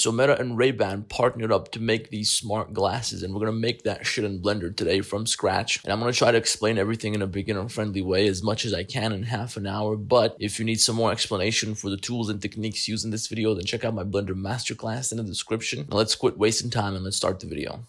So Meta and Ray-Ban partnered up to make these smart glasses, and we're going to make that shit in Blender today from scratch. And I'm going to try to explain everything in a beginner-friendly way as much as I can in half an hour. But if you need some more explanation for the tools and techniques used in this video, then check out my Blender Masterclass in the description. Now let's quit wasting time and let's start the video.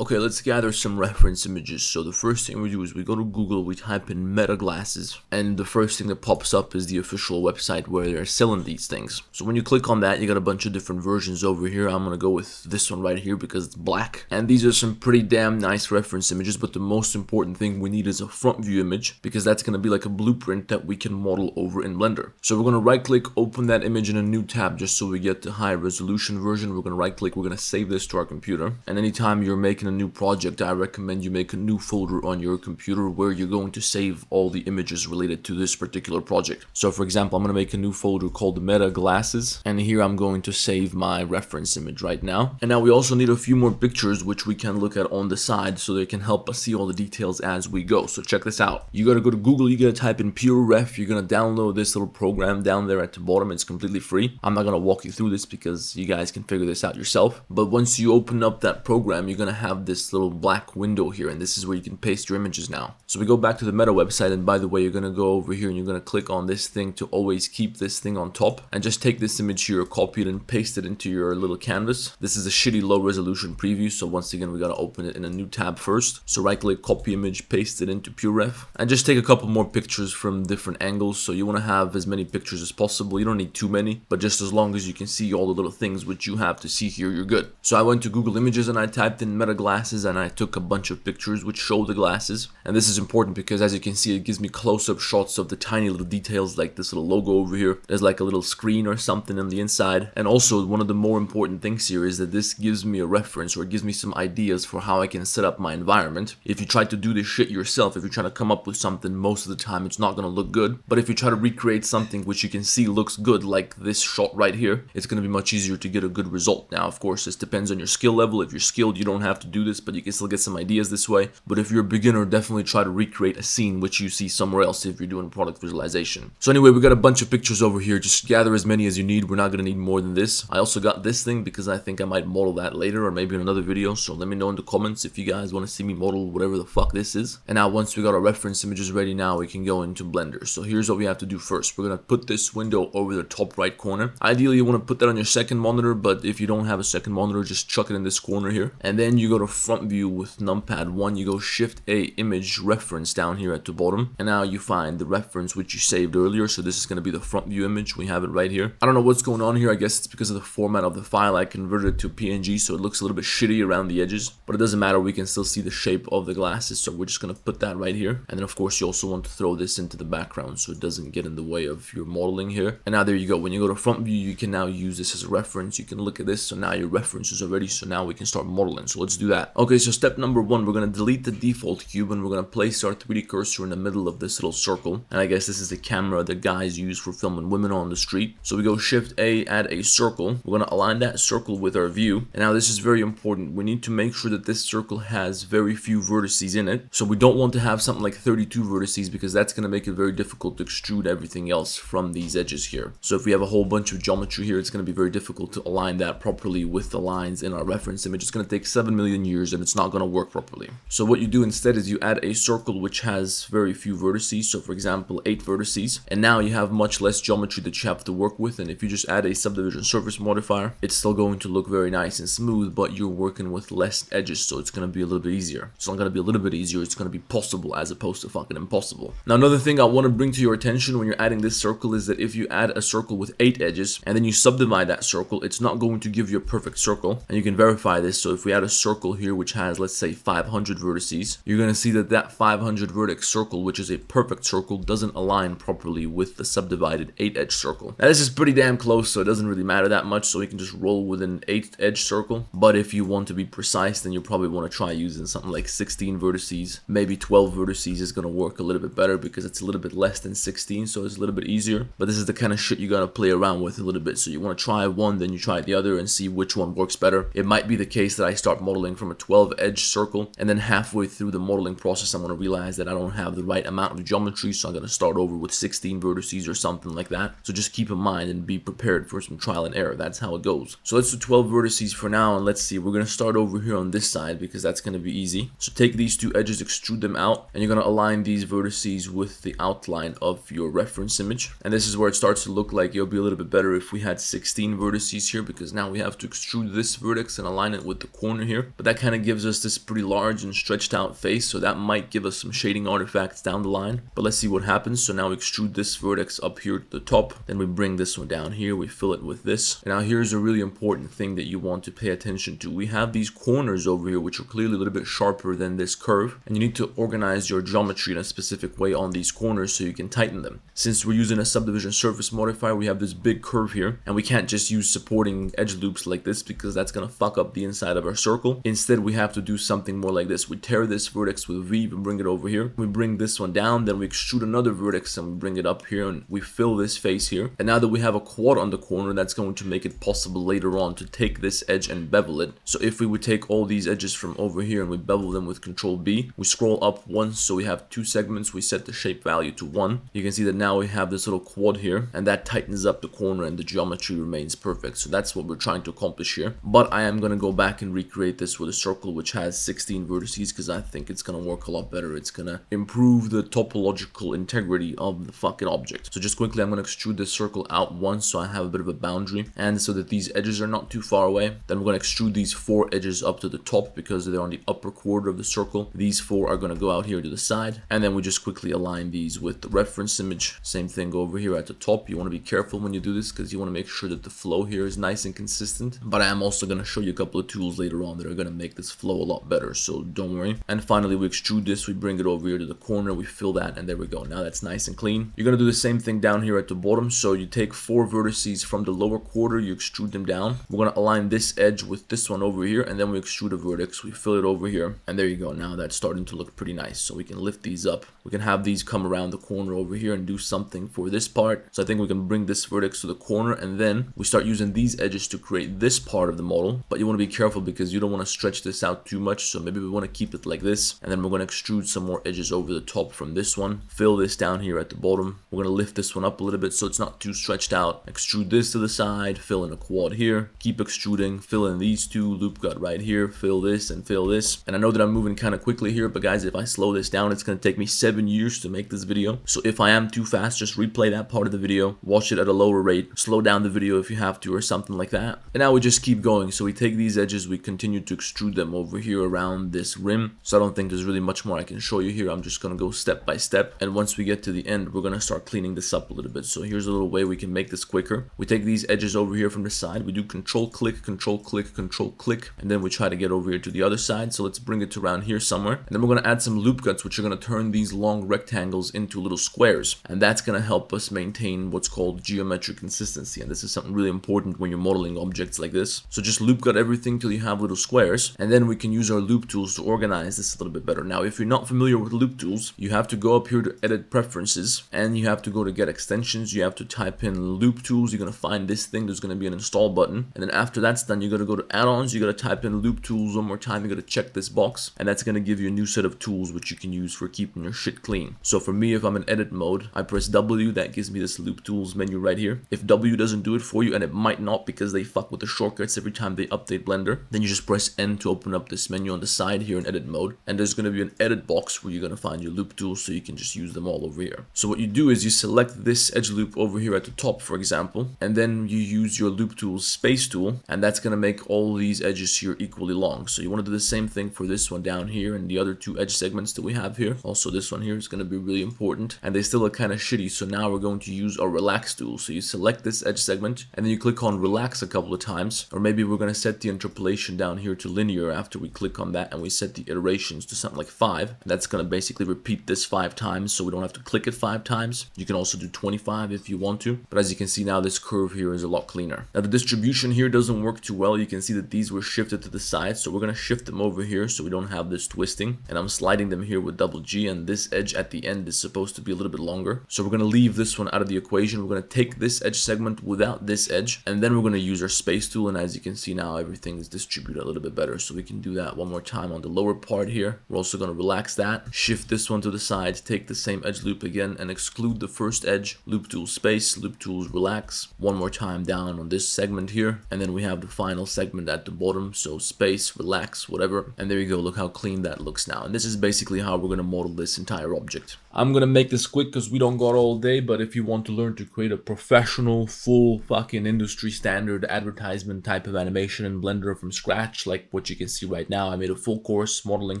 Okay, let's gather some reference images. So the first thing we do is we go to Google, we type in Meta glasses, and the first thing that pops up is the official website where they're selling these things. So when you click on that, you got a bunch of different versions over here. I'm gonna go with this one right here because it's black. And these are some pretty damn nice reference images, but the most important thing we need is a front view image because that's gonna be like a blueprint that we can model over in Blender. So we're gonna right click, open that image in a new tab just so we get the high resolution version. We're gonna right click, we're gonna save this to our computer. And anytime you're making a new project, I recommend you make a new folder on your computer where you're going to save all the images related to this particular project. So for example, I'm going to make a new folder called Meta Glasses, and here I'm going to save my reference image right now. And now we also need a few more pictures which we can look at on the side so they can help us see all the details as we go. So check this out. You got to go to Google, you got to type in PureRef, you're going to download this little program down there at the bottom. It's completely free. I'm not going to walk you through this because you guys can figure this out yourself. But once you open up that program, you're going to have this little black window here, and this is where you can paste your images now. So we go back to the Meta website, and by the way, you're going to go over here and you're going to click on this thing to always keep this thing on top, and just take this image here, copy it and paste it into your little canvas. This is a shitty low resolution preview, so once again we got to open it in a new tab first. So right click, copy image, paste it into PureRef, and just take a couple more pictures from different angles. So you want to have as many pictures as possible. You don't need too many, but just as long as you can see all the little things which you have to see here, you're good. So I went to Google Images and I typed in Meta Glasses, and I took a bunch of pictures which show the glasses. And this is important because as you can see, it gives me close-up shots of the tiny little details like this little logo over here. There's like a little screen or something on the inside. And also one of the more important things here is that this gives me a reference, or it gives me some ideas for how I can set up my environment. If you try to do this shit yourself, if you try to come up with something, most of the time it's not going to look good. But if you try to recreate something which you can see looks good, like this shot right here, it's going to be much easier to get a good result. Now of course this depends on your skill level. If you're skilled, you don't have to do this, but you can still get some ideas this way. But if you're a beginner, definitely try to recreate a scene which you see somewhere else if you're doing product visualization. So anyway, we got a bunch of pictures over here. Just gather as many as you need. We're not going to need more than this. I also got this thing because I think I might model that later or maybe in another video. So let me know in the comments if you guys want to see me model whatever the fuck this is. And now once we got our reference images ready, now we can go into Blender. So here's what we have to do first. We're going to put this window over the top right corner. Ideally, you want to put that on your second monitor, but if you don't have a second monitor, just chuck it in this corner here. And then you go to front view with numpad 1. You go Shift A, image reference down here at the bottom, and now you find the reference which you saved earlier. So this is going to be the front view image. We have it right here. I don't know what's going on here. I guess it's because of the format of the file. I converted it to PNG, so it looks a little bit shitty around the edges, but it doesn't matter. We can still see the shape of the glasses, so we're just going to put that right here. And then of course you also want to throw this into the background so it doesn't get in the way of your modeling here. And now there you go. When you go to front view, you can now use this as a reference. You can look at this, so now your references are ready. So now we can start modeling. So let's do that. Okay, so step number 1, we're going to delete the default cube and we're going to place our 3D cursor in the middle of this little circle. And I guess this is the camera that guys use for filming women on the street. So we go Shift A, add a circle. We're going to align that circle with our view. And now this is very important. We need to make sure that this circle has very few vertices in it. So we don't want to have something like 32 vertices because that's going to make it very difficult to extrude everything else from these edges here. So if we have a whole bunch of geometry here, it's going to be very difficult to align that properly with the lines in our reference image. It's going to take 7 million years and it's not going to work properly. So what you do instead is you add a circle which has very few vertices. So for example, 8 vertices. And now you have much less geometry that you have to work with. And if you just add a subdivision surface modifier, it's still going to look very nice and smooth, but you're working with less edges. So it's going to be a little bit easier. It's not going to be a little bit easier. It's going to be possible as opposed to fucking impossible. Now, another thing I want to bring to your attention when you're adding this circle is that if you add a circle with 8 edges and then you subdivide that circle, it's not going to give you a perfect circle. And you can verify this. So if we add a circle here which has, let's say, 500 vertices, you're going to see that that 500 vertex circle, which is a perfect circle, doesn't align properly with the subdivided 8-edge circle. Now this is pretty damn close, so it doesn't really matter that much, so we can just roll with an 8-edge circle. But if you want to be precise, then you probably want to try using something like 16 vertices. Maybe 12 vertices is going to work a little bit better because it's a little bit less than 16, so it's a little bit easier. But this is the kind of shit you got to play around with a little bit. So you want to try one, then you try the other and see which one works better. It might be the case that I start modeling from a 12 edge circle, and then halfway through the modeling process I'm going to realize that I don't have the right amount of geometry, so I'm going to start over with 16 vertices or something like that. So just keep in mind and be prepared for some trial and error. That's how it goes. So let's do 12 vertices for now, and let's see. We're going to start over here on this side because that's going to be easy. So take these two edges, extrude them out, and you're going to align these vertices with the outline of your reference image. And this is where it starts to look like it'll be a little bit better if we had 16 vertices here, because now we have to extrude this vertex and align it with the corner here. But that kind of gives us this pretty large and stretched out face, so that might give us some shading artifacts down the line. But let's see what happens. So now we extrude this vertex up here to the top, then we bring this one down here, we fill it with this. And now here's a really important thing that you want to pay attention to. We have these corners over here which are clearly a little bit sharper than this curve, and you need to organize your geometry in a specific way on these corners so you can tighten them. Since we're using a subdivision surface modifier, we have this big curve here, and we can't just use supporting edge loops like this because that's going to fuck up the inside of our circle. Instead, we have to do something more like this. We tear this vertex with V and bring it over here. We bring this one down, then we extrude another vertex and we bring it up here, and we fill this face here. And now that we have a quad on the corner, that's going to make it possible later on to take this edge and bevel it. So if we would take all these edges from over here and we bevel them with Control B, we scroll up once, so we have two segments, we set the shape value to 1. You can see that now we have this little quad here, and that tightens up the corner and the geometry remains perfect. So that's what we're trying to accomplish here. But I am going to go back and recreate this with a circle which has 16 vertices because I think it's going to work a lot better. It's going to improve the topological integrity of the fucking object. So just quickly, I'm going to extrude this circle out once so I have a bit of a boundary, and so that these edges are not too far away. Then we're going to extrude these 4 edges up to the top because they're on the upper quarter of the circle. These 4 are going to go out here to the side, and then we just quickly align these with the reference image. Same thing over here at the top. You want to be careful when you do this because you want to make sure that the flow here is nice and consistent. But I am also going to show you a couple of tools later on that are going to make this flow a lot better, so don't worry. And finally, we extrude this, we bring it over here to the corner, we fill that, and there we go. Now that's nice and clean. You're going to do the same thing down here at the bottom. So you take 4 vertices from the lower quarter, you extrude them down. We're going to align this edge with this one over here, and then we extrude a vertex, we fill it over here, and there you go. Now that's starting to look pretty nice. So we can lift these up. We can have these come around the corner over here and do something for this part. So I think we can bring this vertex to the corner, and then we start using these edges to create this part of the model. But you want to be careful because you don't want to stretch this out too much. So maybe we want to keep it like this, and then we're going to extrude some more edges over the top from this one. Fill this down here at the bottom. We're going to lift this one up a little bit so it's not too stretched out. Extrude this to the side, fill in a quad here, keep extruding, fill in these two, loop gut right here, fill this and fill this. And I know that I'm moving kind of quickly here, but guys, if I slow this down, it's going to take me 7 years to make this video. So if I am too fast, just replay that part of the video, watch it at a lower rate, slow down the video if you have to or something like that. And now we just keep going. So we take these edges, we continue to extrude them over here around this rim. So I don't think there's really much more I can show you here. I'm just going to go step by step. And once we get to the end, we're going to start cleaning this up a little bit. So here's a little way we can make this quicker. We take these edges over here from the side. We do control click, control click, control click. And then we try to get over here to the other side. So let's bring it to around here somewhere. And then we're going to add some loop guts, which are going to turn these long rectangles into little squares. And that's going to help us maintain what's called geometric consistency. And this is something really important when you're modeling objects like this. So just loop gut everything till you have little squares. And then we can use our loop tools to organize this a little bit better. Now, if you're not familiar with loop tools, you have to go up here to edit preferences, and you have to go to get extensions. You have to type in loop tools. You're going to find this thing. There's going to be an install button. And then after that's done, you're going to go to add-ons. You're going to type in loop tools one more time. You're going to check this box, and that's going to give you a new set of tools which you can use for keeping your shit clean. So for me, if I'm in edit mode, I press W. That gives me this loop tools menu right here. If W doesn't do it for you, and it might not because they fuck with the shortcuts every time they update Blender, then you just press N to open up this menu on the side here in edit mode. And there's going to be an edit box where you're going to find your loop tools, so you can just use them all over here. So what you do is you select this edge loop over here at the top, for example, and then you use your loop tools space tool, and that's going to make all these edges here equally long. So you want to do the same thing for this one down here and the other two edge segments that we have here. Also, this one here is going to be really important, and they still look kind of shitty. So now we're going to use our relax tool. So you select this edge segment, and then you click on relax a couple of times, or maybe we're going to set the interpolation down here to linear after we click on that, and we set the iterations to something like 5. And that's going to basically repeat this 5 times, so we don't have to click it 5 times. You can also do 25 if you want to, but as you can see now, this curve here is a lot cleaner. Now the distribution here doesn't work too well. You can see that these were shifted to the side, so we're going to shift them over here so we don't have this twisting, and I'm sliding them here with double G, and this edge at the end is supposed to be a little bit longer. So we're going to leave this one out of the equation. We're going to take this edge segment without this edge, and then we're going to use our space tool, and as you can see now, everything is distributed a little bit better. So we can do that one more time on the lower part here. We're also going to relax that, shift this one to the side, take the same edge loop again and exclude the first edge. Loop tool space, loop tools relax. One more time down on this segment here. And then we have the final segment at the bottom. So space, relax, whatever. And there you go. Look how clean that looks now. And this is basically how we're going to model this entire object. I'm going to make this quick because we don't got all day. But if you want to learn to create a professional, full fucking industry standard advertisement type of animation in Blender from scratch, like what you can see right now, I made a full course, modeling,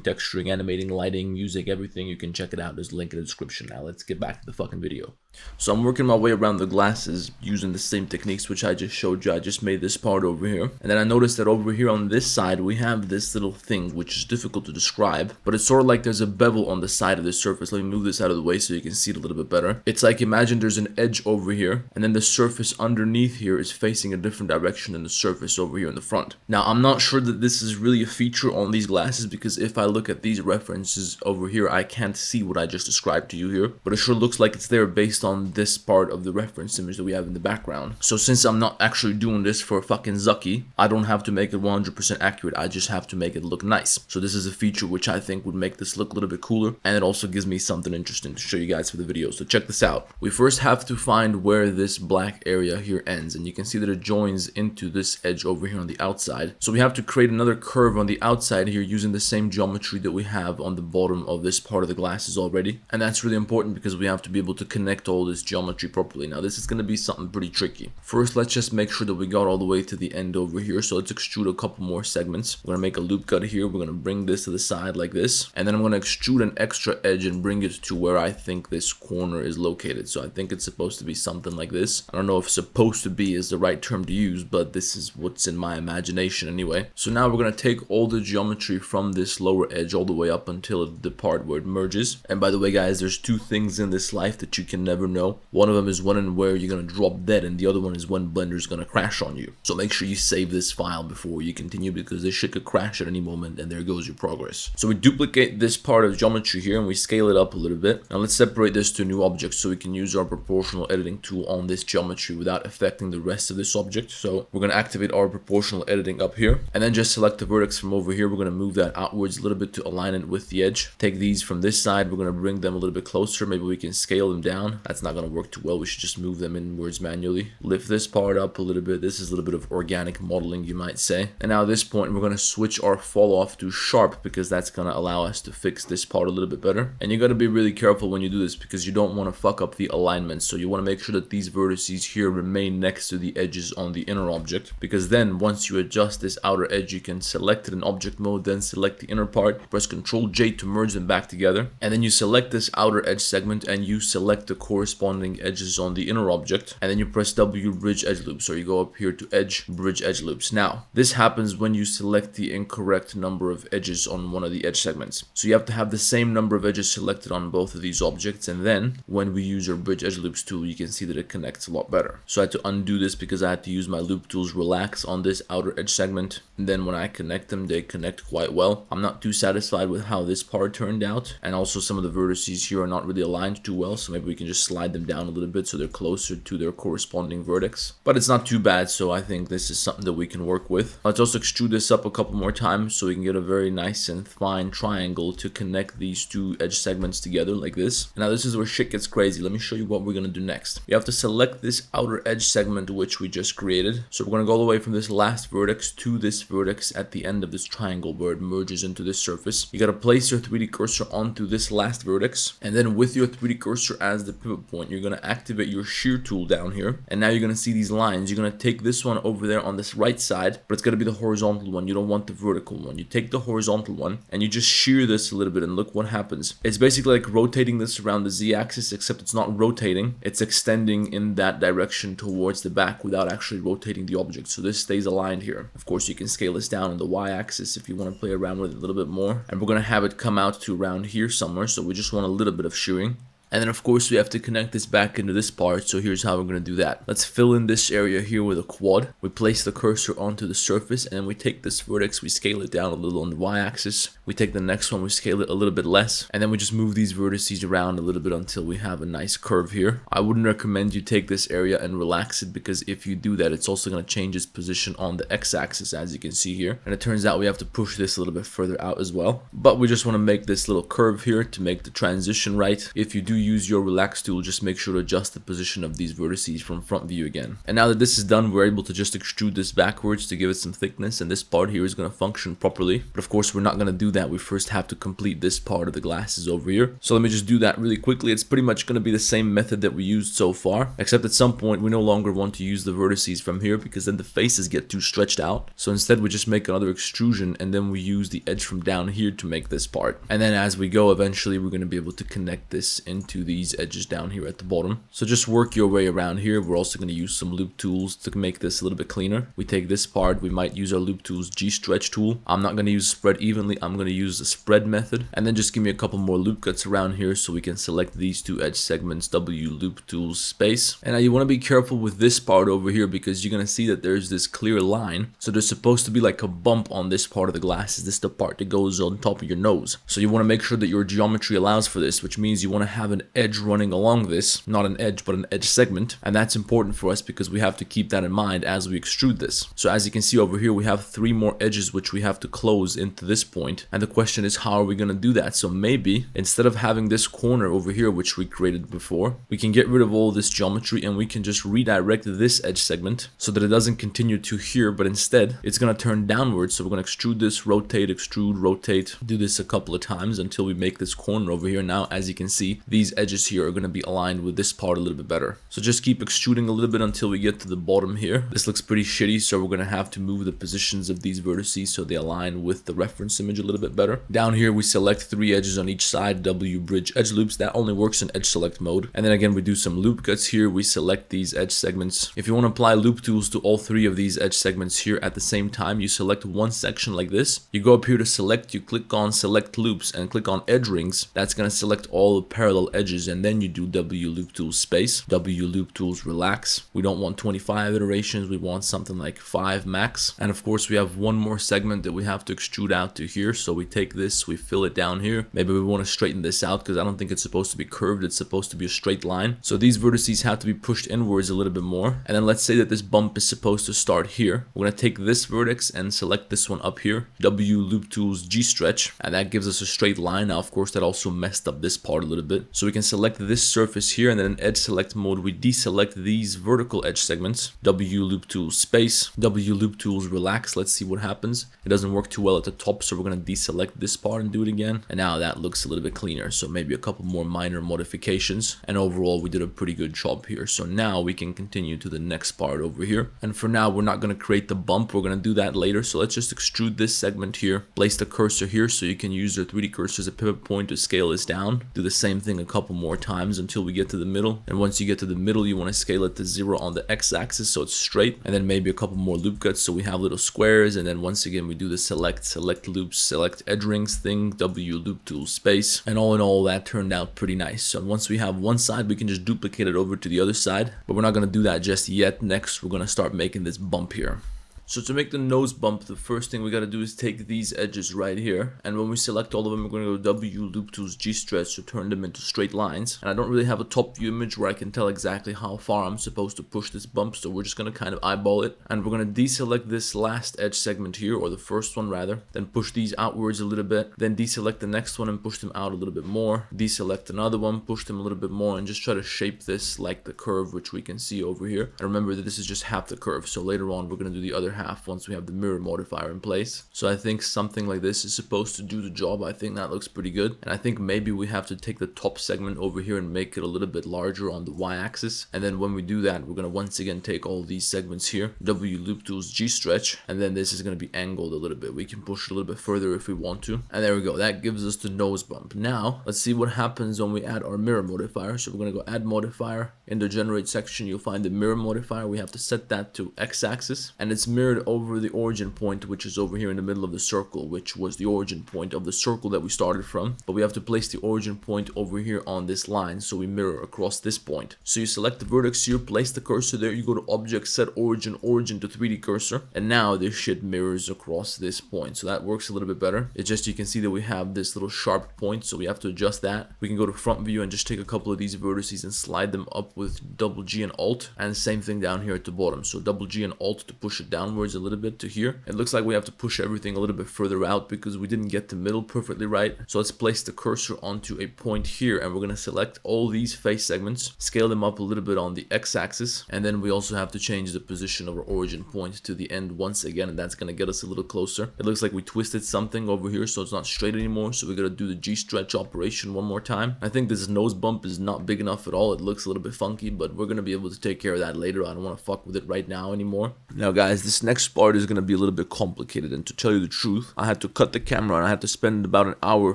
texturing, animating, lighting, music, everything. You can check it out. There's a link in the description. Now let's get back to the fucking video. So I'm working my way around the glasses using the same techniques which I just showed you. I just made this part over here. And then I noticed that over here on this side, we have this little thing which is difficult to describe. But it's sort of like there's a bevel on the side of the surface. Let me move this out of the way so you can see it a little bit better. It's like imagine there's an edge over here. And then the surface underneath here is facing a different direction than the surface over here in the front. Now I'm not sure that this is really a feature on these glasses because if I look at these references over here, I can't see what I just described to you here. But it sure looks like it's there based on this part of the reference image that we have in the background. So since I'm not actually doing this for fucking Zucky, I don't have to make it 100% accurate. I just have to make it look nice. So this is a feature which I think would make this look a little bit cooler. And it also gives me something interesting to show you guys for the video. So check this out. We first have to find where this black area here ends. And you can see that it joins into this edge over here on the outside. So we have to create another curve on the outside here using the same geometry that we have on the bottom of this part of the glasses already. And that's really important because we have to be able to connect all this geometry properly. Now this is going to be something pretty tricky. First, let's just make sure that we got all the way to the end over here. So let's extrude a couple more segments. We're going to make a loop cut here. We're going to bring this to the side like this. And then I'm going to extrude an extra edge and bring it to where I think this corner is located. So I think it's supposed to be something like this. I don't know if supposed to be is the right term to use, but this is what's in my imagination anyway. So now we're going to take all the geometry from this lower edge all the way up until the part where it merges. And by the way, guys, there's two things in this life that you can never know. One of them is when and where you're going to drop dead, and the other one is when Blender's going to crash on you. So make sure you save this file before you continue because this shit could crash at any moment and there goes your progress. So we duplicate this part of geometry here and we scale it up a little bit. Now let's separate this to a new object so we can use our proportional editing tool on this geometry without affecting the rest of this object. So we're going to activate our proportional editing up here and then just select the vertex from over here. We're going to move that outwards a little bit to align it with the edge. Take these from this side. We're going to bring them a little bit closer. Maybe we can scale them down. That's not going to work too well. We should just move them inwards manually. Lift this part up a little bit. This is a little bit of organic modeling, you might say. And now at this point, we're going to switch our fall off to sharp because that's going to allow us to fix this part a little bit better. And you got to be really careful when you do this because you don't want to fuck up the alignment. So you want to make sure that these vertices here remain next to the edges on the inner object, because then once you adjust this outer edge, you can select it in object mode, then select the inner part, press Ctrl J to merge them back together. And then you select this outer edge segment and you select the corresponding edges on the inner object. And then you press W, bridge edge loops. So you go up here to edge, bridge edge loops. Now, this happens when you select the incorrect number of edges on one of the edge segments. So you have to have the same number of edges selected on both of these objects. And then when we use our bridge edge loops tool, you can see that it connects a lot better. So I had to undo this because I had to use my loop tools relax on this outer edge segment. And then when I connect them, they connect quite well. I'm not too satisfied with how this part turned out. And also some of the vertices here are not really aligned too well. So maybe we can just slide them down a little bit so they're closer to their corresponding vertex. But it's not too bad. So I think this is something that we can work with. Let's also extrude this up a couple more times so we can get a very nice and fine triangle to connect these two edge segments together like this. Now this is where shit gets crazy. Let me show you what we're going to do next. We have to select this outer edge segment which we just created. So we're going to go all the way from this last vertex to this vertex at the end of this triangle where it merges into this surface. You got to place your 3D cursor onto this last vertex, and then with your 3D cursor as the pivot point, you're going to activate your shear tool down here, and now you're going to see these lines. You're going to take this one over there on this right side, but it's going to be the horizontal one. You don't want the vertical one. You take the horizontal one and you just shear this a little bit, and look what happens. It's basically like rotating this around the z-axis, except it's not rotating. It's extending in that direction towards the back without actually rotating the object. So this stays aligned here. Of course, you can scale this down on the y-axis if you want to play around with it a little bit more. And we're going to have it come out to around here somewhere. So we just want a little bit of shearing. And then of course we have to connect this back into this part, so here's how we're going to do that. Let's fill in this area here with a quad. We place the cursor onto the surface, and then we take this vertex, we scale it down a little on the y-axis. We take the next one, we scale it a little bit less, and then we just move these vertices around a little bit until we have a nice curve here. I wouldn't recommend you take this area and relax it, because if you do that, it's also going to change its position on the x-axis, as you can see here. And it turns out we have to push this a little bit further out as well. But we just want to make this little curve here to make the transition right. If you do use your relax tool, just make sure to adjust the position of these vertices from front view again. And now that this is done, we're able to just extrude this backwards to give it some thickness, and this part here is going to function properly. But of course, we're not going to do that. We first have to complete this part of the glasses over here. So let me just do that really quickly. It's pretty much going to be the same method that we used so far, except at some point we no longer want to use the vertices from here, because then the faces get too stretched out. So instead we just make another extrusion, and then we use the edge from down here to make this part. And then as we go, eventually we're going to be able to connect this into these edges down here at the bottom. So just work your way around here. We're also going to use some loop tools to make this a little bit cleaner. We take this part, we might use our loop tools G stretch tool. I'm not going to use spread evenly, I'm going to use the spread method. And then just give me a couple more loop cuts around here so we can select these two edge segments, W loop tools space. And now you want to be careful with this part over here, because you're going to see that there's this clear line. So there's supposed to be like a bump on this part of the glass. Is this the part that goes on top of your nose? So you want to make sure that your geometry allows for this, which means you want to have an edge running along this, not an edge but an edge segment. And that's important for us because we have to keep that in mind as we extrude this. So as you can see over here, we have 3 more edges which we have to close into this point, and the question is, how are we going to do that? So maybe instead of having this corner over here which we created before, we can get rid of all this geometry and we can just redirect this edge segment so that it doesn't continue to here, but instead it's going to turn downwards. So we're going to extrude this, rotate, extrude, rotate, do this a couple of times until we make this corner over here. Now as you can see, these edges here are going to be aligned with this part a little bit better. So just keep extruding a little bit until we get to the bottom here. This looks pretty shitty, so we're going to have to move the positions of these vertices so they align with the reference image a little bit better. Down here we select 3 edges on each side, W bridge edge loops. That only works in edge select mode. And then again we do some loop cuts here. We select these edge segments. If you want to apply loop tools to all 3 of these edge segments here at the same time, you select one section like this. You go up here to select, you click on select loops and click on edge rings. That's going to select all the parallel edges, and then you do W loop tools space, W loop tools relax. We don't want 25 iterations, we want something like 5 max. And of course we have one more segment that we have to extrude out to here. So we take this, we fill it down here. Maybe we want to straighten this out because I don't think it's supposed to be curved, it's supposed to be a straight line. So these vertices have to be pushed inwards a little bit more. And then let's say that this bump is supposed to start here. We're going to take this vertex and select this one up here, W loop tools G stretch, and that gives us a straight line. Now of course that also messed up this part a little bit. So we can select this surface here, and then in edge select mode we deselect these vertical edge segments, W loop tools space, W loop tools relax. Let's see what happens. It doesn't work too well at the top, so we're going to deselect this part and do it again. And now that looks a little bit cleaner. So maybe a couple more minor modifications, and overall we did a pretty good job here. So now we can continue to the next part over here. And for now we're not going to create the bump, we're going to do that later. So let's just extrude this segment here, place the cursor here so you can use your 3D cursor as a pivot point to scale this down. Do the same thing a couple more times until we get to the middle. And once you get to the middle, you want to scale it to 0 on the x-axis so it's straight, and then maybe a couple more loop cuts so we have little squares. And then once again we do the select loops, select edge rings thing, W loop tool space, and all in all that turned out pretty nice. So once we have one side, we can just duplicate it over to the other side, but we're not going to do that just yet. Next we're going to start making this bump here. So to make the nose bump, the first thing we got to do is take these edges right here, and when we select all of them, we're going to go W loop tools G stretch to turn them into straight lines. And I don't really have a top view image where I can tell exactly how far I'm supposed to push this bump, so we're just going to kind of eyeball it. And we're going to deselect this last edge segment here, or the first one rather, then push these outwards a little bit, then deselect the next one and push them out a little bit more, deselect another one, push them a little bit more, and just try to shape this like the curve which we can see over here. And remember that this is just half the curve, so later on we're going to do the other half once we have the mirror modifier in place. So I think something like this is supposed to do the job. I think that looks pretty good. And I think maybe we have to take the top segment over here and make it a little bit larger on the y-axis. And then when we do that, we're going to once again take all these segments here, W loop tools G stretch, and then this is going to be angled a little bit. We can push it a little bit further if we want to. And there we go. That gives us the nose bump. Now let's see what happens when we add our mirror modifier. So we're going to go add modifier. In the generate section you'll find the mirror modifier. We have to set that to x-axis, and it's mirrored mirrored over the origin point, which is over here in the middle of the circle, which was the origin point of the circle that we started from. But we have to place the origin point over here on this line, so we mirror across this point. So you select the vertex here, place the cursor there, you go to object, set origin, origin to 3D cursor, and now this shit mirrors across this point. So that works a little bit better. It's just you can see that we have this little sharp point, so we have to adjust that. We can go to front view and just take a couple of these vertices and slide them up with double G and Alt, and same thing down here at the bottom. So double G and Alt to push it downwards a little bit to here. It looks like we have to push everything a little bit further out because we didn't get the middle perfectly right. So let's place the cursor onto a point here, and we're going to select all these face segments, scale them up a little bit on the x-axis, and then we also have to change the position of our origin point to the end once again, and that's going to get us a little closer. It looks like we twisted something over here, so it's not straight anymore, so we got to do the G-stretch operation one more time. I think this nose bump is not big enough at all. It looks a little bit funky, but we're going to be able to take care of that later. I don't want to fuck with it right now anymore. Now guys, this next part is going to be a little bit complicated, and to tell you the truth, I had to cut the camera and I had to spend about an hour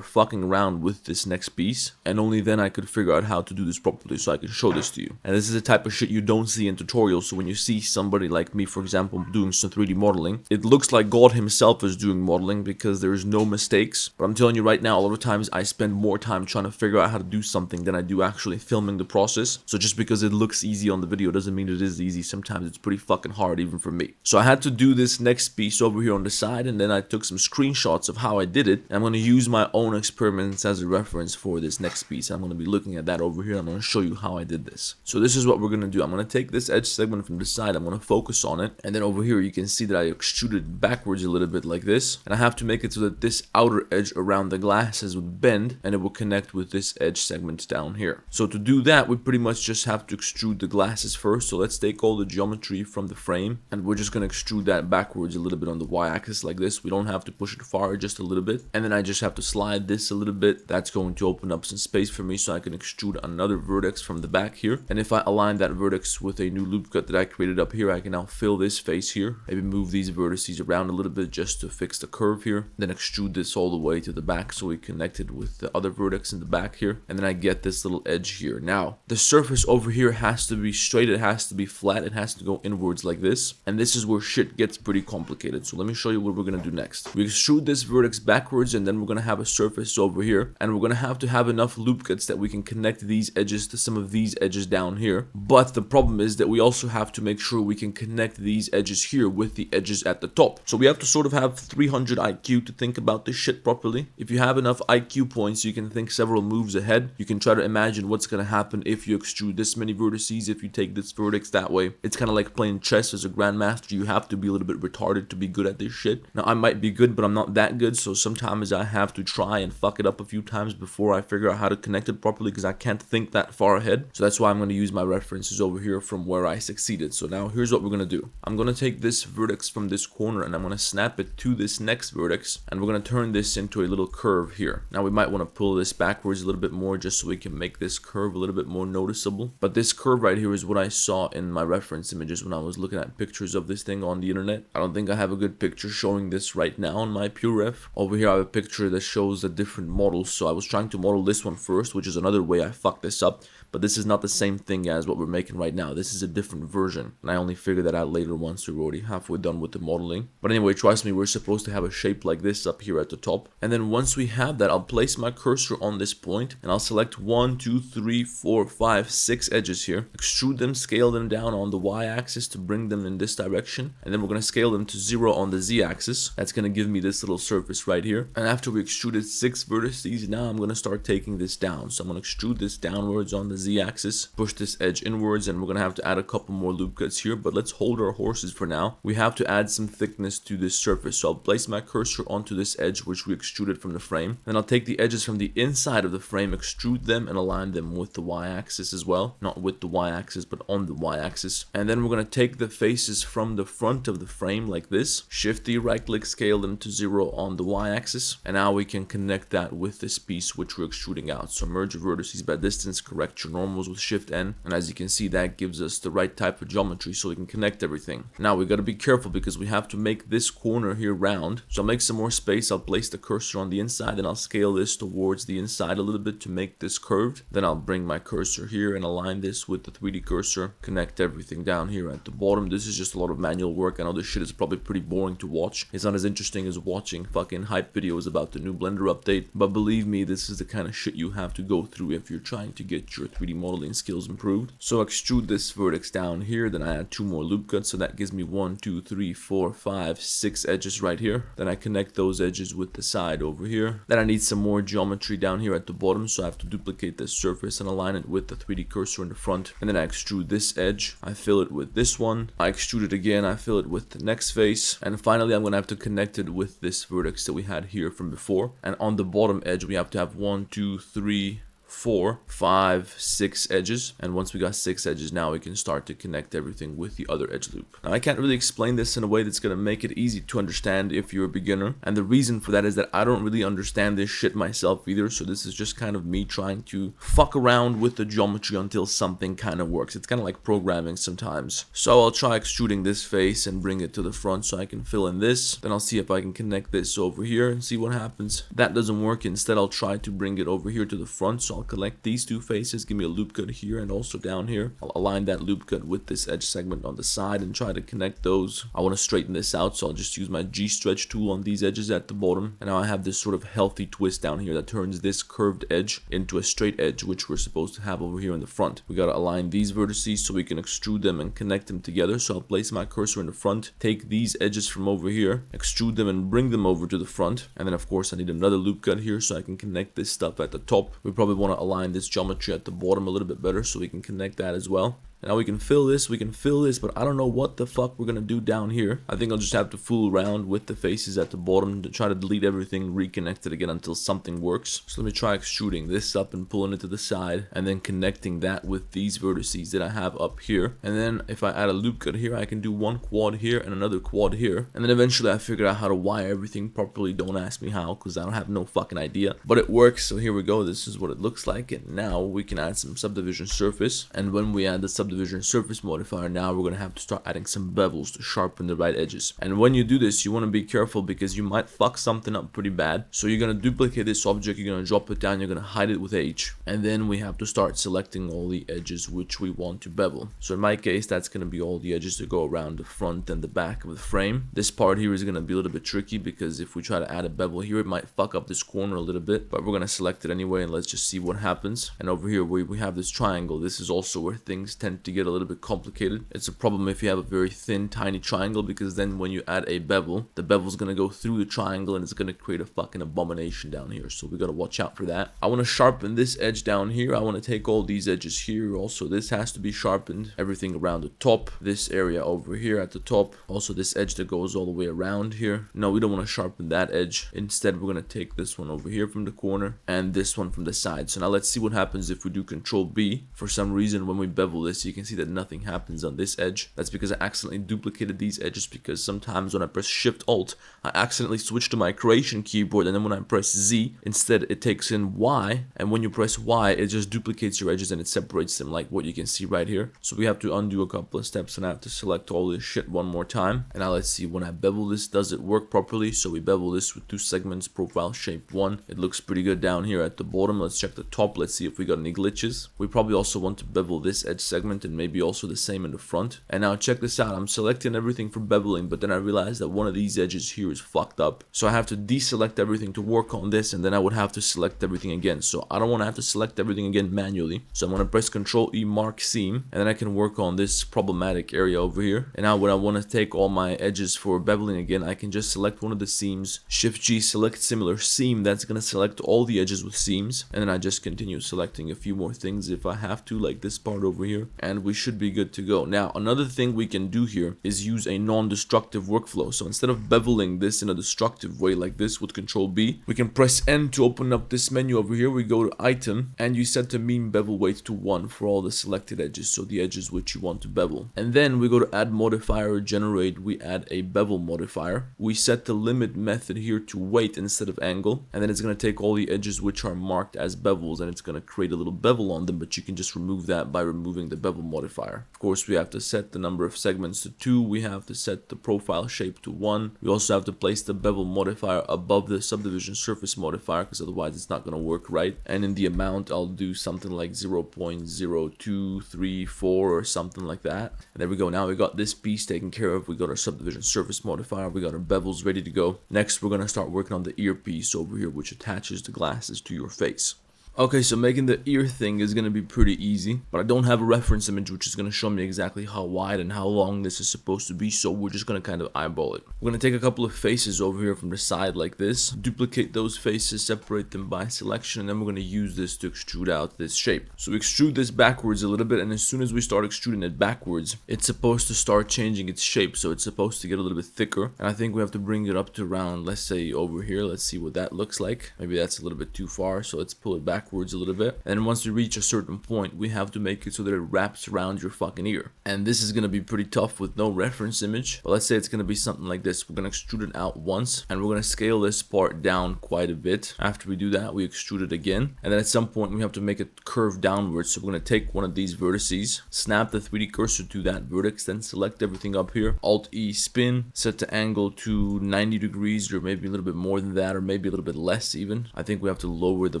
fucking around with this next piece, and only then I could figure out how to do this properly so I can show this to you. And this is the type of shit you don't see in tutorials, so when you see somebody like me, for example, doing some 3D modeling, it looks like God himself is doing modeling because there is no mistakes. But I'm telling you right now, a lot of times I spend more time trying to figure out how to do something than I do actually filming the process. So just because it looks easy on the video doesn't mean it is easy. Sometimes it's pretty fucking hard even for me. So I had to do this next piece over here on the side, and then I took some screenshots of how I did it. I'm going to use my own experiments as a reference for this next piece. I'm going to be looking at that over here. I'm going to show you how I did this. So this is what we're going to do. I'm going to take this edge segment from the side. I'm going to focus on it. And then over here, you can see that I extruded backwards a little bit like this. And I have to make it so that this outer edge around the glasses would bend and it will connect with this edge segment down here. So to do that, we pretty much just have to extrude the glasses first. So let's take all the geometry from the frame and we're just going to extrude that backwards a little bit on the y-axis like this. We don't have to push it far, just a little bit. And then I just have to slide this a little bit. That's going to open up some space for me so I can extrude another vertex from the back here. And if I align that vertex with a new loop cut that I created up here, I can now fill this face here. Maybe move these vertices around a little bit just to fix the curve here. Then extrude this all the way to the back so we connect it with the other vertex in the back here. And then I get this little edge here. Now, the surface over here has to be straight. It has to be flat. It has to go inwards like this. And this is where shit gets pretty complicated. So let me show you what we're going to do next. We extrude this vertex backwards, and then we're going to have a surface over here. And we're going to have enough loop cuts that we can connect these edges to some of these edges down here. But the problem is that we also have to make sure we can connect these edges here with the edges at the top. So we have to sort of have 300 IQ to think about this shit properly. If you have enough IQ points, you can think several moves ahead. You can try to imagine what's going to happen if you extrude this many vertices, if you take this vertex that way. It's kind of like playing chess as a grandmaster. You have to be a little bit retarded to be good at this shit. Now, I might be good, but I'm not that good, so sometimes I have to try and fuck it up a few times before I figure out how to connect it properly because I can't think that far ahead. So that's why I'm going to use my references over here from where I succeeded. So now here's what we're going to do. I'm going to take this vertex from this corner and I'm going to snap it to this next vertex, and we're going to turn this into a little curve here. Now we might want to pull this backwards a little bit more just so we can make this curve a little bit more noticeable. But this curve right here is what I saw in my reference images when I was looking at pictures of this thing on the internet. I don't think I have a good picture showing this right now on my PureRef. Over here I have a picture that shows the different models. So I was trying to model this one first, which is another way I fucked this up. But this is not the same thing as what we're making right now. This is a different version. And I only figured that out later once we were already halfway done with the modeling. But anyway, trust me, we're supposed to have a shape like this up here at the top. And then once we have that, I'll place my cursor on this point and I'll select 1, 2, 3, 4, 5, 6 edges here. Extrude them, scale them down on the y-axis to bring them in this direction. And then we're going to scale them to 0 on the z-axis. That's going to give me this little surface right here. And after we extruded 6 vertices, now I'm going to start taking this down. So I'm going to extrude this downwards on the z-axis, push this edge inwards, and we're going to have to add a couple more loop cuts here, but let's hold our horses for now. We have to add some thickness to this surface, so I'll place my cursor onto this edge which we extruded from the frame. Then I'll take the edges from the inside of the frame, extrude them, and align them with the y-axis as well. Not with the y-axis, but on the y-axis. And then we're going to take the faces from the front of the frame like this, shift the right click, scale them to 0 on the y-axis, and now we can connect that with this piece which we're extruding out. So merge your vertices by distance, correct your normals with Shift N, and as you can see, that gives us the right type of geometry so we can connect everything. Now we got to be careful because we have to make this corner here round. So I'll make some more space. I'll place the cursor on the inside and I'll scale this towards the inside a little bit to make this curved. Then I'll bring my cursor here and align this with the 3D cursor, connect everything down here at the bottom. This is just a lot of manual work. I know this shit is probably pretty boring to watch. It's not as interesting as watching fucking hype videos about the new Blender update, but believe me, this is the kind of shit you have to go through if you're trying to get your 3D modeling skills improved. So extrude this vertex down here, then I add 2 more loop cuts, so that gives me 1, 2, 3, 4, 5, 6 edges right here. Then I connect those edges with the side over here. Then I need some more geometry down here at the bottom, so I have to duplicate this surface and align it with the 3D cursor in the front. And then I extrude this edge, I fill it with this one, I extrude it again, I fill it with the next face, and finally I'm gonna have to connect it with this vertex that we had here from before. And on the bottom edge we have to have 1, 2, 3, 4, 5, 6 edges, and once we got 6 edges, now we can start to connect everything with the other edge loop. Now I can't really explain this in a way that's gonna make it easy to understand if you're a beginner, and the reason for that is that I don't really understand this shit myself either, so this is just kind of me trying to fuck around with the geometry until something kind of works. It's kind of like programming sometimes. So I'll try extruding this face and bring it to the front so I can fill in this, then I'll see if I can connect this over here and see what happens. That doesn't work. Instead I'll try to bring it over here to the front, so I'll collect these 2 faces, give me a loop cut here and also down here. I'll align that loop cut with this edge segment on the side and try to connect those. I want to straighten this out, so I'll just use my G stretch tool on these edges at the bottom. And now I have this sort of healthy twist down here that turns this curved edge into a straight edge, which we're supposed to have over here in the front. We gotta align these vertices so we can extrude them and connect them together. So I'll place my cursor in the front, take these edges from over here, extrude them and bring them over to the front. And then of course I need another loop cut here so I can connect this stuff at the top. We probably want to align this geometry at the bottom a little bit better so we can connect that as well. Now we can fill this, but I don't know what the fuck we're gonna do down here. I think I'll just have to fool around with the faces at the bottom to try to delete everything, reconnect it again until something works. So let me try extruding this up and pulling it to the side, and then connecting that with these vertices that I have up here. And then if I add a loop cut here, I can do 1 quad here and another quad here. And then eventually I figured out how to wire everything properly. Don't ask me how, because I don't have no fucking idea. But it works, so here we go. This is what it looks like. And now we can add some subdivision surface. And when we add the subdivision surface modifier, now we're going to have to start adding some bevels to sharpen the right edges. And when you do this, you want to be careful because you might fuck something up pretty bad. So you're going to duplicate this object, you're going to drop it down, you're going to hide it with H, and then we have to start selecting all the edges which we want to bevel. So in my case, that's going to be all the edges that go around the front and the back of the frame. This part here is going to be a little bit tricky because if we try to add a bevel here, it might fuck up this corner a little bit, but we're going to select it anyway and let's just see what happens. And over here we have this triangle. This is also where things tend to get a little bit complicated. It's a problem if you have a very thin, tiny triangle, because then when you add a bevel, the bevel's gonna go through the triangle and it's gonna create a fucking abomination down here. So we gotta watch out for that. I want to sharpen this edge down here. I want to take all these edges here. Also, this has to be sharpened. Everything around the top. This area over here at the top. Also, this edge that goes all the way around here. No, we don't want to sharpen that edge. Instead, we're gonna take this one over here from the corner and this one from the side. So now let's see what happens if we do Control B. For some reason, when we bevel this, you can see that nothing happens on this edge. That's because I accidentally duplicated these edges, because sometimes when I press Shift Alt, I accidentally switch to my creation keyboard, and then when I press Z, instead it takes in Y, and when you press Y, it just duplicates your edges and it separates them, like what you can see right here. So we have to undo a couple of steps and I have to select all this shit one more time. And now let's see, when I bevel this, does it work properly? So we bevel this with 2 segments, profile shape 1. It looks pretty good down here at the bottom. Let's check the top. Let's see if we got any glitches. We probably also want to bevel this edge segment and maybe also the same in the front. And now check this out. I'm selecting everything for beveling, but then I realized that one of these edges here is fucked up. So I have to deselect everything to work on this, and then I would have to select everything again. So I don't want to have to select everything again manually. So I'm going to press Control E, mark seam, and then I can work on this problematic area over here. And now when I want to take all my edges for beveling again, I can just select one of the seams, Shift G, select similar seam. That's going to select all the edges with seams, and then I just continue selecting a few more things if I have to, like this part over here, and we should be good to go. Now another thing we can do here is use a non-destructive workflow. So instead of beveling this in a destructive way like this with Control B, we can press N to open up this menu over here. We go to Item, and you set the mean bevel weight to 1 for all the selected edges, so the edges which you want to bevel. And then we go to Add Modifier, Generate, we add a bevel modifier. We set the limit method here to weight instead of angle, and then it's going to take all the edges which are marked as bevels, and it's going to create a little bevel on them, but you can just remove that by removing the bevel bevel modifier. Of course, we have to set the number of segments to 2. We have to set the profile shape to 1. We also have to place the bevel modifier above the subdivision surface modifier, because otherwise it's not going to work right. And in the amount, I'll do something like 0.0234 or something like that. And there we go. Now we got this piece taken care of. We got our subdivision surface modifier. We got our bevels ready to go. Next, we're going to start working on the earpiece over here, which attaches the glasses to your face. Okay, so making the ear thing is going to be pretty easy, but I don't have a reference image which is going to show me exactly how wide and how long this is supposed to be, so we're just going to kind of eyeball it. We're going to take a couple of faces over here from the side like this, duplicate those faces, separate them by selection, and then we're going to use this to extrude out this shape. So we extrude this backwards a little bit, and as soon as we start extruding it backwards, it's supposed to start changing its shape, so it's supposed to get a little bit thicker, and I think we have to bring it up to around, let's say over here. Let's see what that looks like. Maybe that's a little bit too far, so let's pull it back a little bit, and once we reach a certain point, we have to make it so that it wraps around your fucking ear. And this is gonna be pretty tough with no reference image, but let's say it's gonna be something like this. We're gonna extrude it out once, and we're gonna scale this part down quite a bit. After we do that, we extrude it again, and then at some point we have to make it curve downwards. So we're gonna take one of these vertices, snap the 3D cursor to that vertex, then select everything up here, Alt E spin, set the angle to 90 degrees, or maybe a little bit more than that, or maybe a little bit less even. I think we have to lower the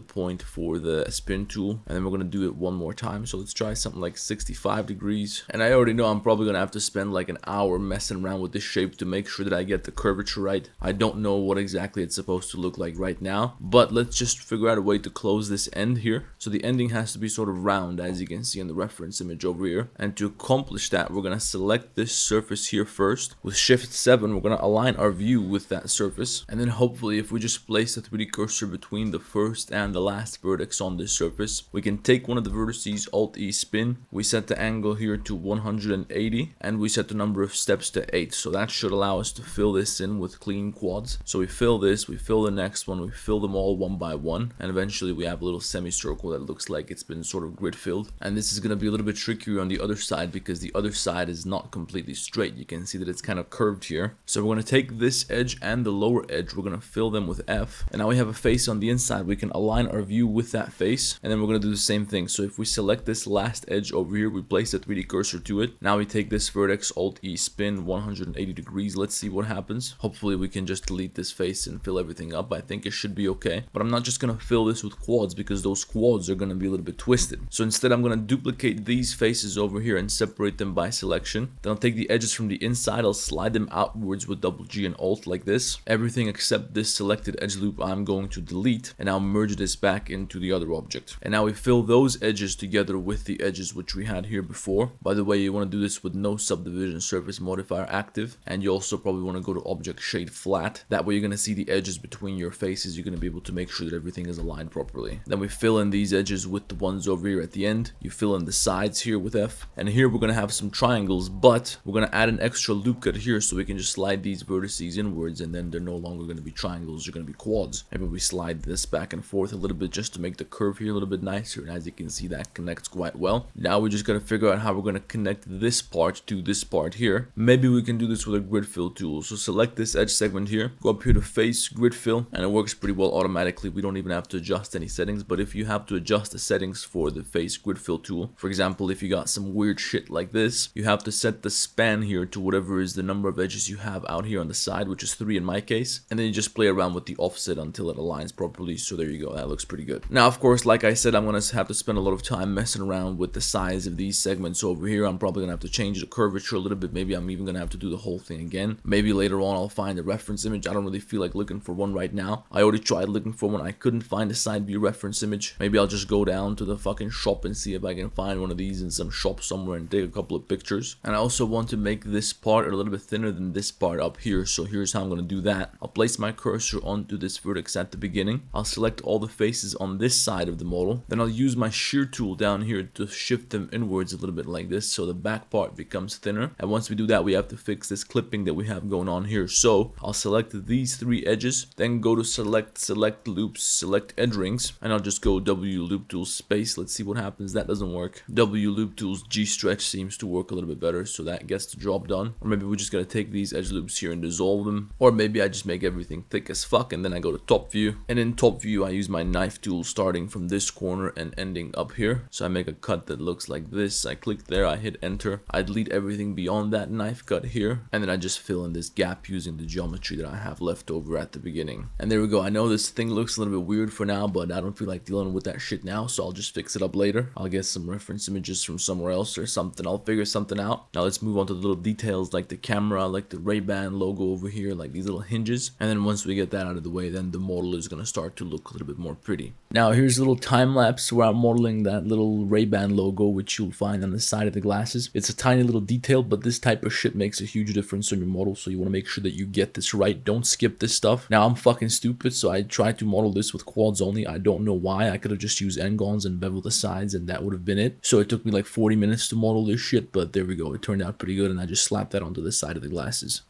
point for the spin tool, and then we're going to do it one more time. So let's try something like 65 degrees, and I already know I'm probably going to have to spend like an hour messing around with this shape to make sure that I get the curvature right. I don't know what exactly it's supposed to look like right now, but let's just figure out a way to close this end here. So the ending has to be sort of round, as you can see in the reference image over here, and to accomplish that, we're going to select this surface here first. With Shift 7, we're going to align our view with that surface, and then hopefully if we just place the 3D cursor between the first and the last vertex on this surface, we can take one of the vertices, Alt E spin, we set the angle here to 180, and we set the number of steps to 8. So that should allow us to fill this in with clean quads. So we fill this, we fill the next one, we fill them all one by one, and eventually we have a little semicircle that looks like it's been sort of grid filled. And this is going to be a little bit trickier on the other side, because the other side is not completely straight. You can see that it's kind of curved here. So we're going to take this edge and the lower edge, we're going to fill them with F, and now we have a face on the inside. We can align our view with that face, and then we're going to do the same thing. So if we select this last edge over here, we place the 3D cursor to it. Now we take this vertex, Alt E spin 180 degrees. Let's see what happens. Hopefully we can just delete this face and fill everything up. I think it should be okay, but I'm not just going to fill this with quads, because those quads are going to be a little bit twisted. So instead I'm going to duplicate these faces over here and separate them by selection. Then I'll take the edges from the inside, I'll slide them outwards with double G and Alt like this. Everything except this selected edge loop I'm going to delete, and I'll merge this back into the other object. And now we fill those edges together with the edges which we had here before. By the way, you want to do this with no subdivision surface modifier active, and you also probably want to go to object shade flat. That way you're going to see the edges between your faces. You're going to be able to make sure that everything is aligned properly. Then we fill in these edges with the ones over here at the end. You fill in the sides here with F, and here we're going to have some triangles, but we're going to add an extra loop cut here so we can just slide these vertices inwards, and then they're no longer going to be triangles, they're going to be quads. Maybe we slide this back and forth a little bit just to make the curve here a little bit nicer, and as you can see, that connects quite well. Now we just got to figure out how we're going to connect this part to this part here. Maybe we can do this with a grid fill tool. So select this edge segment here, go up here to face, grid fill, and it works pretty well automatically. We don't even have to adjust any settings, but if you have to adjust the settings for the face grid fill tool, for example, if you got some weird shit like this, you have to set the span here to whatever is the number of edges you have out here on the side, which is 3 in my case, and then you just play around with the offset until it aligns properly. So there you go, that looks pretty good. Now of course, like I said, I'm gonna have to spend a lot of time messing around with the size of these segments over here. I'm probably gonna have to change the curvature a little bit. Maybe I'm even gonna have to do the whole thing again. Maybe later on I'll find a reference image. I don't really feel like looking for one right now. I already tried looking for one, I couldn't find a side view reference image. Maybe I'll just go down to the fucking shop and see if I can find one of these in some shop somewhere and take a couple of pictures. And I also want to make this part a little bit thinner than this part up here, so here's how I'm gonna do that. I'll place my cursor onto this vertex at the beginning. I'll select all the faces on this side of the model. Then I'll use my shear tool down here to shift them inwards a little bit like this, so the back part becomes thinner. And once we do that, we have to fix this clipping that we have going on here. So I'll select these 3 edges, then go to select loops, select edge rings, and I'll just go W loop tool space. Let's see what happens. That doesn't work. W loop tools G stretch seems to work a little bit better, so that gets the job done. Or maybe we just gotta take these edge loops here and dissolve them, or maybe I just make everything thick as fuck, and then I go to top view, and in top view I use my knife tools starting from this corner and ending up here. So I make a cut that looks like this. I click there, I hit enter. I delete everything beyond that knife cut here, and then I just fill in this gap using the geometry that I have left over at the beginning. And there we go. I know this thing looks a little bit weird for now, but I don't feel like dealing with that shit now, so I'll just fix it up later. I'll get some reference images from somewhere else or something. I'll figure something out. Now let's move on to the little details like the camera, like the Ray-Ban logo over here, like these little hinges. And then once we get that out of the way, then the model is going to start to look a little bit more pretty. Now here's a little time lapse where I'm modeling that little Ray-Ban logo, which you'll find on the side of the glasses. It's a tiny little detail, but this type of shit makes a huge difference on your model, so you want to make sure that you get this right. Don't skip this stuff. Now I'm fucking stupid, so I tried to model this with quads only. I don't know why. I could have just used n-gons and bevel the sides and that would have been it. So it took me like 40 minutes to model this shit, but there we go. It turned out pretty good, and I just slapped that onto the side of the glasses.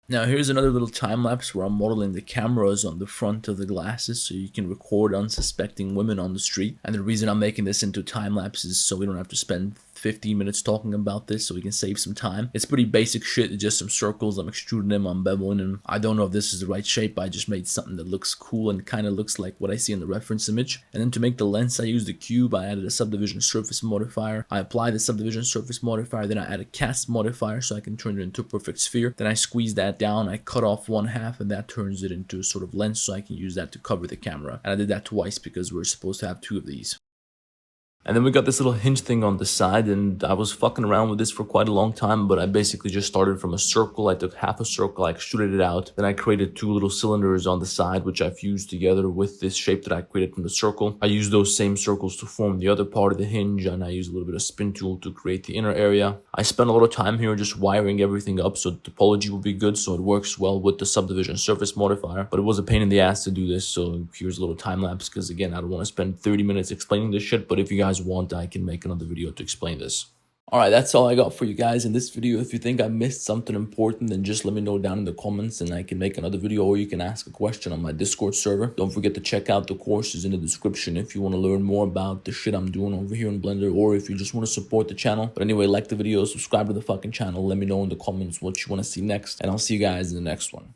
Now here's another little time lapse where I'm modeling the cameras on the front of the glasses so you can record unsuspecting women on the street. And the reason I'm making this into time lapse is so we don't have to spend 15 minutes talking about this, so we can save some time. It's pretty basic shit. It's just some circles. I'm extruding them, I'm beveling them. I don't know if this is the right shape. I just made something that looks cool and kind of looks like what I see in the reference image. And then to make the lens, I used the cube. I added a subdivision surface modifier. I applied the subdivision surface modifier. Then I add a cast modifier so I can turn it into a perfect sphere. Then I squeeze that down. I cut off one half, and that turns it into a sort of lens so I can use that to cover the camera. And I did that twice because we're supposed to have two of these. And then we got this little hinge thing on the side, and I was fucking around with this for quite a long time, but I basically just started from a circle. I took half a circle, I extruded it out, then I created two little cylinders on the side, which I fused together with this shape that I created from the circle. I used those same circles to form the other part of the hinge, and I used a little bit of spin tool to create the inner area. I spent a lot of time here just wiring everything up so the topology will be good, so it works well with the subdivision surface modifier, but it was a pain in the ass to do this, so here's a little time lapse, because again, I don't want to spend 30 minutes explaining this shit, but if you guys want, I can make another video to explain this. Alright, that's all I got for you guys in this video. If you think I missed something important, then just let me know down in the comments and I can make another video, or you can ask a question on my Discord server. Don't forget to check out the courses in the description if you want to learn more about the shit I'm doing over here in Blender, or if you just want to support the channel. But anyway, like the video, subscribe to the fucking channel, let me know in the comments what you want to see next, and I'll see you guys in the next one.